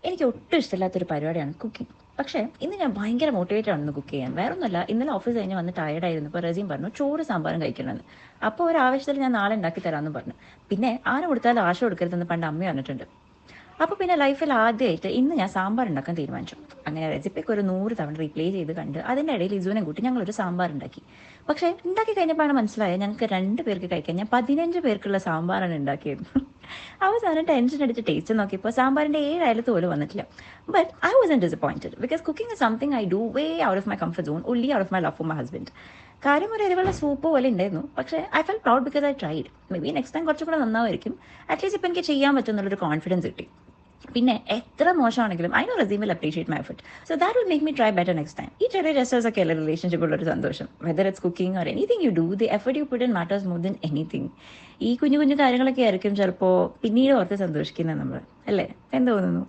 എനിക്ക് ഒട്ടും ഇഷ്ടമില്ലാത്തൊരു പരിപാടിയാണ് കുക്കിംഗ്. പക്ഷേ ഇന്ന് ഞാൻ ഭയങ്കര മോട്ടിവേറ്റഡ് ആണെന്ന് കുക്ക് ചെയ്യാൻ. വേറൊന്നുമല്ല, ഇന്നലെ ഓഫീസ് കഴിഞ്ഞ് വന്ന് ടയർഡായിരുന്നു. അപ്പോൾ റസീം പറഞ്ഞു ചോറ് സാമ്പാറും കഴിക്കണമെന്ന്. അപ്പോൾ ഒരു ആവശ്യത്തിൽ ഞാൻ നാളെ ഉണ്ടാക്കി തരാമെന്ന് പറഞ്ഞു. പിന്നെ ആന കൊടുത്താൽ ആശ കൊടുക്കരുതെന്ന് പണ്ട് അമ്മ പറഞ്ഞിട്ടുണ്ട്. അപ്പോൾ പിന്നെ ലൈഫിൽ ആദ്യമായിട്ട് ഇന്ന് ഞാൻ സാമ്പാർ ഉണ്ടാക്കാൻ തീരുമാനിച്ചു. അങ്ങനെ റെസിപ്പിക്ക് ഒരു 100 തവണ റീപ്ലേ ചെയ്ത് കണ്ട് അതിൻ്റെ ഇടയിൽ ഇസുവിനെ കൂട്ടി ഞങ്ങളൊരു സാമ്പാർ ഉണ്ടാക്കി. പക്ഷേ ഉണ്ടാക്കി കഴിഞ്ഞപ്പോഴാണ് മനസ്സിലായത് ഞങ്ങൾക്ക് 2 പേർക്ക് കഴിക്കാൻ ഞാൻ 15 പേർക്കുള്ള സാമ്പാറാണ് ഉണ്ടാക്കിയത്. അവസാനം ടെൻഷൻ അടിച്ച് ടേസ്റ്റ് നോക്കിയപ്പോൾ സാമ്പാറിൻ്റെ 7 അയലത്ത് പോലും വന്നിട്ടില്ല. But I was disappointed because cooking is something I do way out of my comfort zone only out of my love for my husband. കാര്യം ഒരു എരിവുള്ള സൂപ്പ് പോലെ ഉണ്ടായിരുന്നു. പക്ഷേ I fell proud because I tried. Maybe next time കുറച്ചും കൂടെ നന്നാവുമായിരിക്കും. At least ഇപ്പം എനിക്ക് ചെയ്യാൻ പറ്റുന്നുള്ളൊരു കോൺഫിഡൻസ് കിട്ടി. പിന്നെ എത്ര മോശമാണെങ്കിലും I know Raseem will appreciate my effort. So that will make me try better next time. ഈ ചെറിയ ജസ്റ്റേഴ്സ് ഒക്കെ അല്ലേ റിലേഷൻഷിപ്പുള്ളൊരു സന്തോഷം. Whether it's cooking or anything you do, the effort you put in matters more than anything. ഈ കുഞ്ഞു കുഞ്ഞു കാര്യങ്ങളൊക്കെ ആയിരിക്കും ചിലപ്പോൾ പിന്നീട് ഓർത്ത് സന്തോഷിക്കുന്നത് നമ്മൾ, അല്ലേ? എന്ത് തോന്നുന്നു?